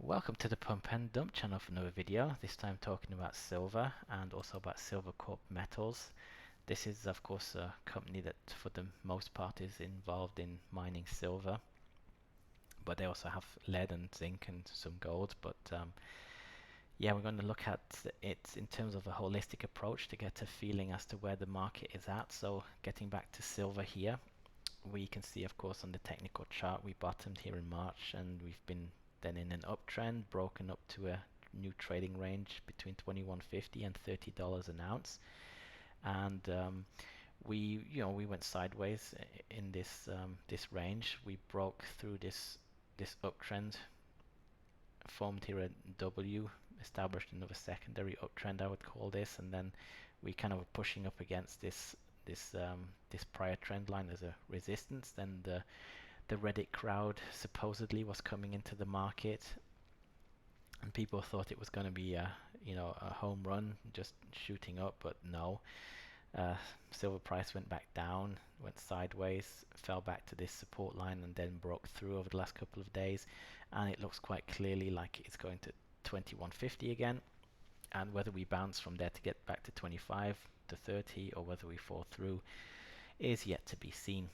Welcome to the Pump and Dump channel for another video, this time talking about silver and also about Silvercorp Metals. This is of course a company that for the most part is involved in mining silver, but they also have lead and zinc and some gold. Yeah, we're going to look at it in terms of a holistic approach to get a feeling as to where the market is at. So getting back to silver here, we can see of course on the technical chart we bottomed here in March and we've been then in an uptrend, broken up to a new trading range between 21.50 and $30 an ounce. And we went sideways in this range. We broke through this uptrend, formed here a W, established another secondary uptrend, I would call this, and then we kind of were pushing up against this prior trend line as a resistance. Then the Reddit crowd supposedly was coming into the market, and people thought it was going to be a home run, just shooting up, but no. Silver price went back down, went sideways, fell back to this support line, and then broke through over the last couple of days, and it looks quite clearly like it's going to 21.50 again. And whether we bounce from there to get back to 25 to 30, or whether we fall through, is yet to be seen.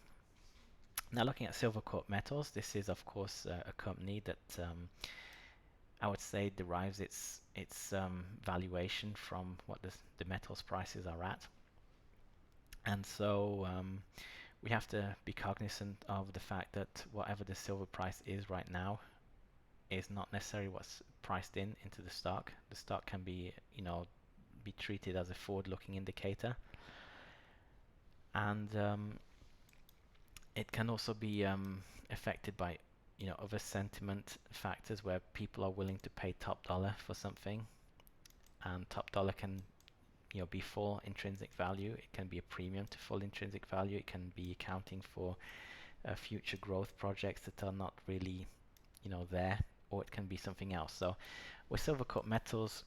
Now, looking at Silvercorp Metals, this is of course a company that I would say derives its valuation from what the metals prices are at. And so we have to be cognizant of the fact that whatever the silver price is right now is not necessarily what's priced into the stock. The stock can be be treated as a forward-looking indicator, and it can also be affected by other sentiment factors where people are willing to pay top dollar for something, and top dollar can be full intrinsic value. It can be a premium to full intrinsic value. It can be accounting for future growth projects that are not really there, or it can be something else. So with Silvercorp Metals,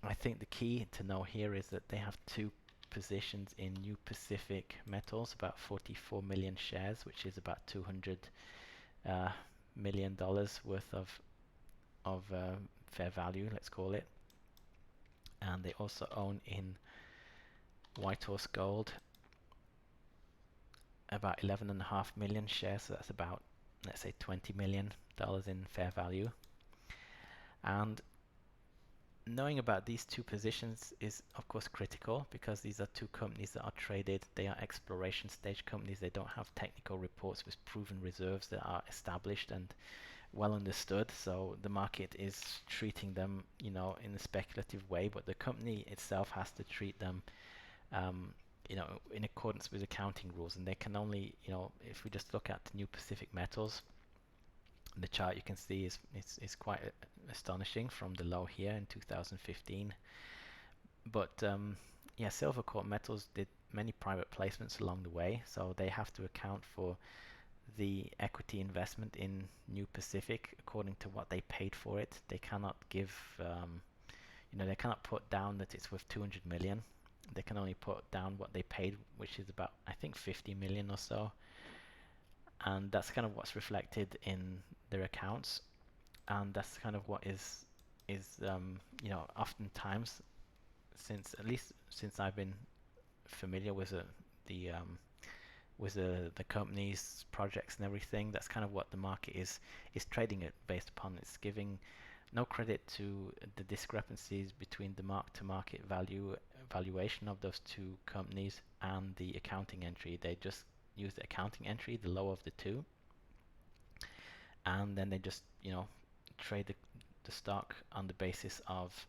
I think the key to know here is that they have two positions in New Pacific Metals, about 44 million shares, which is about $200 million worth of fair value, let's call it. And they also own in Whitehorse Gold about 11.5 million shares, so that's about, let's say, $20 million in fair value. And knowing about these two positions is of course critical, because these are two companies that are traded. They are exploration stage companies. They don't have technical reports with proven reserves that are established and well understood, so the market is treating them in a speculative way, but the company itself has to treat them in accordance with accounting rules. And they can only, if we just look at New Pacific Metals, the chart you can see is quite astonishing from the low here in 2015. But yeah, Silvercorp Metals did many private placements along the way, so they have to account for the equity investment in New Pacific according to what they paid for it. They cannot give, they cannot put down that it's worth 200 million. They can only put down what they paid, which is about, I think, 50 million or so. And that's kind of what's reflected in their accounts, and that's kind of what is oftentimes, at least since I've been familiar with the company's projects and everything, that's kind of what the market is trading it based upon. It's giving no credit to the discrepancies between the mark-to-market valuation of those two companies and the accounting entry. They just use the accounting entry, the lower of the two, and then they just trade the stock on the basis of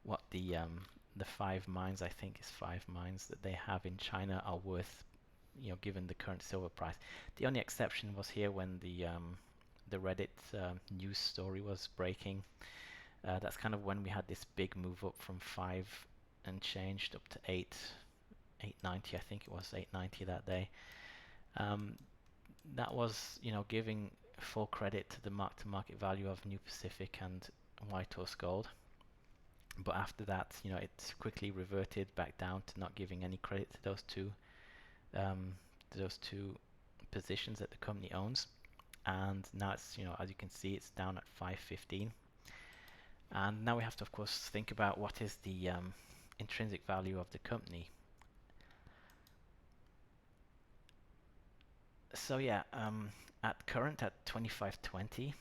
what the 5 mines, I think is 5 mines that they have in China, are worth, given the current silver price. The only exception was here when the Reddit news story was breaking. That's kind of when we had this big move up from 5 and changed up to 890, I think it was 890 that day. That was giving full credit to the mark-to-market value of New Pacific and Whitehorse Gold. But after that, it quickly reverted back down to not giving any credit to those two positions that the company owns. and now it's, as you can see, it's down at 515. And now we have to, of course, think about what is the intrinsic value of the company. So yeah, at 25.20,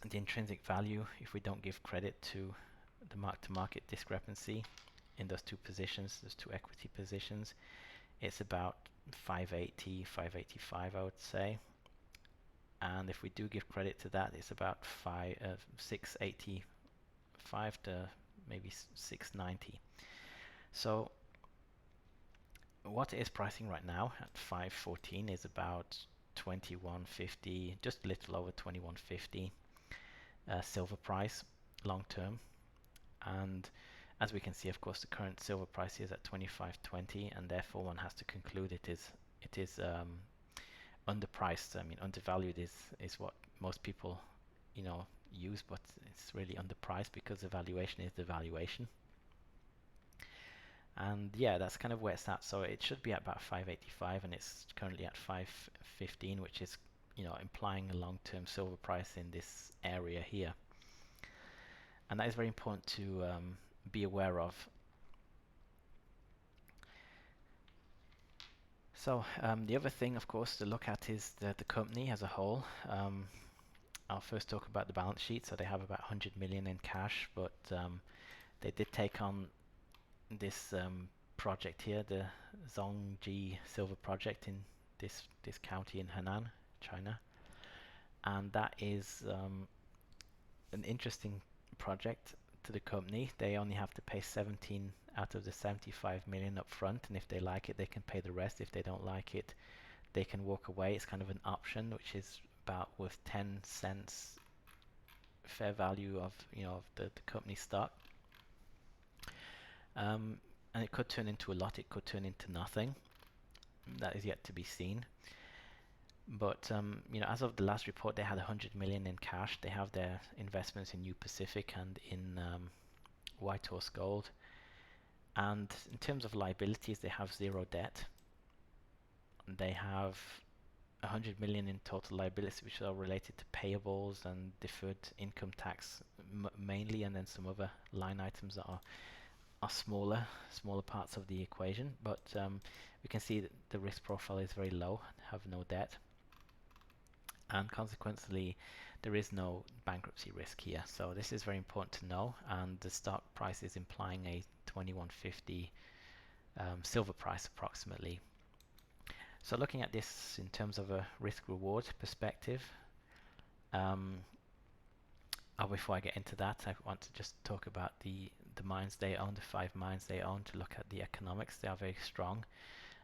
the intrinsic value, if we don't give credit to the mark-to-market discrepancy in those two positions, those two equity positions, it's about 580, 585, I would say. And if we do give credit to that, it's about 685 to maybe 690. So what it is pricing right now at 514 is about 2150, just a little over 2150 silver price long term. And as we can see, of course, the current silver price is at 25.20, and therefore one has to conclude it is underpriced. I mean, undervalued is what most people use, but it's really underpriced because the valuation is the valuation. And yeah, that's kind of where it's at. So it should be at about 585, and it's currently at 515, which is implying a long-term silver price in this area here. And that is very important to be aware of. So the other thing, of course, to look at is the company as a whole. I'll first talk about the balance sheet. So they have about 100 million in cash, but they did take on this project here, the Zhongji Silver Project in this county in Henan, China, and that is an interesting project to the company. They only have to pay 17 out of the 75 million up front, and if they like it, they can pay the rest. If they don't like it, they can walk away. It's kind of an option, which is about worth 10 cents fair value of the company stock. And it could turn into a lot, it could turn into nothing. That is yet to be seen. But as of the last report, they had 100 million in cash. They have their investments in New Pacific and in Whitehorse Gold. And in terms of liabilities, they have zero debt. They have 100 million in total liabilities, which are related to payables and deferred income tax mainly, and then some other line items that are smaller parts of the equation. But we can see that the risk profile is very low, have no debt, and consequently there is no bankruptcy risk here. So this is very important to know, and the stock price is implying a 2150 silver price approximately. So looking at this in terms of a risk reward perspective, before I get into that, I want to just talk about the mines they own, the 5 mines they own, to look at the economics. They are very strong.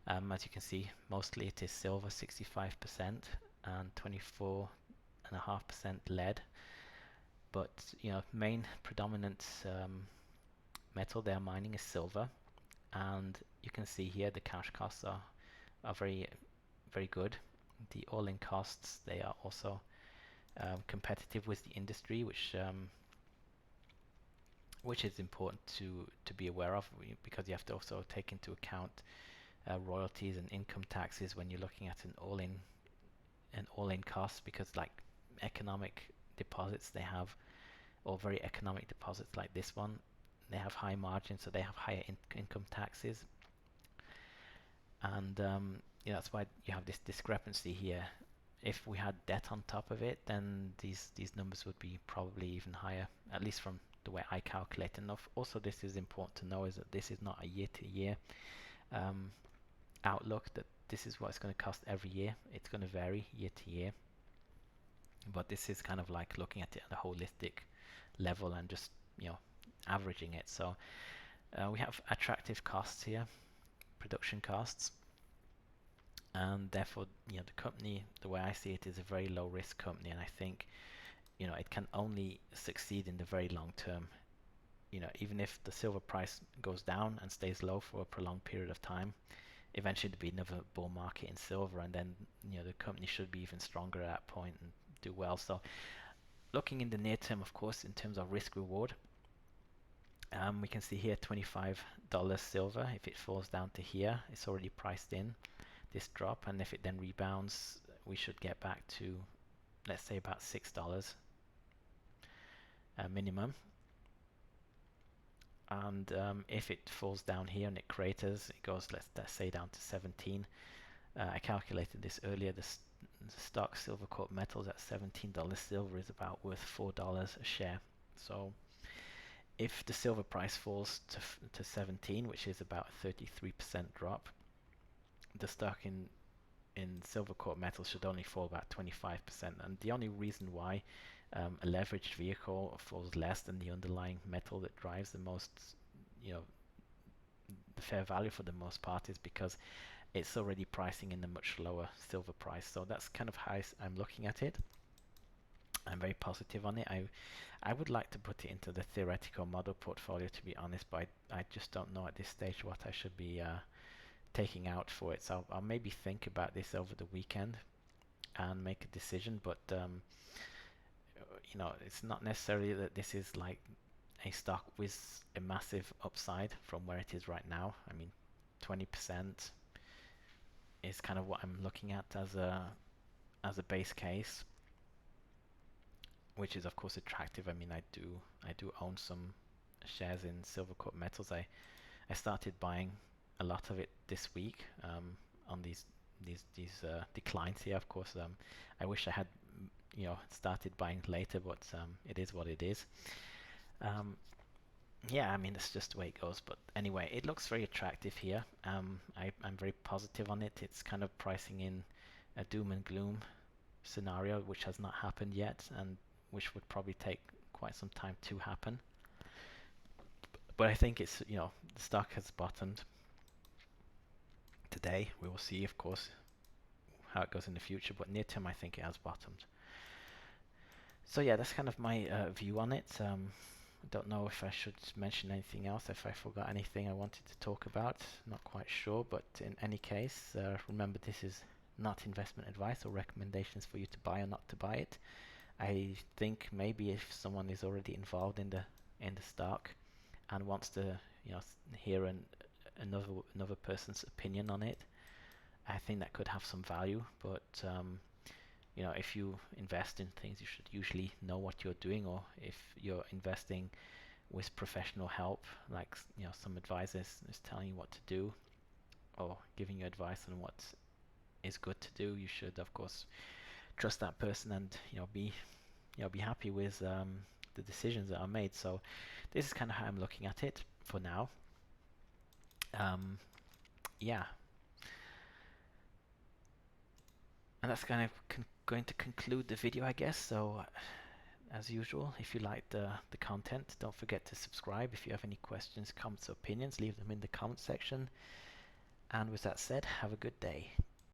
As you can see, mostly it is silver, 65%, and 24.5% lead. But main predominant metal they are mining is silver, and you can see here the cash costs are very good. The all-in costs, they are also competitive with the industry, which is important to be aware of, because you have to also take into account royalties and income taxes when you're looking at an all-in cost, because like economic deposits they have, or very economic deposits like this one, they have high margins, so they have higher income taxes, and that's why you have this discrepancy here. If we had debt on top of it, then these numbers would be probably even higher, at least from the way I calculate. And also, this is important to know, is that this is not a year-to-year outlook, that this is what it's going to cost every year. It's going to vary year to year, but this is kind of like looking at it at a holistic level and just averaging it. So we have attractive costs here, production costs, and therefore the company, the way I see it, is a very low risk company, and I think it can only succeed in the very long term. Even if the silver price goes down and stays low for a prolonged period of time, eventually there'll be another bull market in silver, and then the company should be even stronger at that point and do well. So looking in the near term, of course, in terms of risk reward, we can see here $25 silver. If it falls down to here, it's already priced in this drop, and if it then rebounds, we should get back to, let's say, about $6 minimum. And if it falls down here and it craters, it goes, let's say, down to 17. I calculated this earlier. The stock Silvercorp Metals at $17 silver is about worth $4 a share. So if the silver price falls to 17, which is about a 33% drop, the stock in Silvercorp Metals should only fall about 25%. And the only reason why a leveraged vehicle falls less than the underlying metal that drives the most, the fair value for the most part, is because it's already pricing in a much lower silver price. So that's kind of how I'm looking at it. I'm very positive on it. I would like to put it into the theoretical model portfolio, to be honest, but I just don't know at this stage what I should be taking out for it. So I'll maybe think about this over the weekend and make a decision. But it's not necessarily that this is like a stock with a massive upside from where it is right now. I mean, 20% is kind of what I'm looking at as a base case, which is of course attractive. I mean, I do own some shares in Silvercorp Metals. I started buying a lot of it this week on these declines here. Of course, I wish I had started buying later, but it is what it is. Yeah, I mean, it's just the way it goes. But anyway, it looks very attractive here. I'm very positive on it. It's kind of pricing in a doom and gloom scenario, which has not happened yet, and which would probably take quite some time to happen. But I think it's, the stock has bottomed today. We will see, of course, how it goes in the future, but near term I think it has bottomed. So yeah, that's kind of my view on it. I don't know if I should mention anything else, if I forgot anything I wanted to talk about. Not quite sure, but in any case, remember, this is not investment advice or recommendations for you to buy or not to buy it. I think maybe if someone is already involved in the stock and wants to hear another person's opinion on it, I think that could have some value. But if you invest in things, you should usually know what you're doing, or if you're investing with professional help, like some advisors is telling you what to do or giving you advice on what is good to do, you should of course trust that person and be happy with the decisions that are made. So this is kind of how I'm looking at it for now. Yeah, and that's kind of going to conclude the video, I guess. So as usual, if you like the content, don't forget to subscribe. If you have any questions, comments, or opinions, leave them in the comment section. And with that said, have a good day.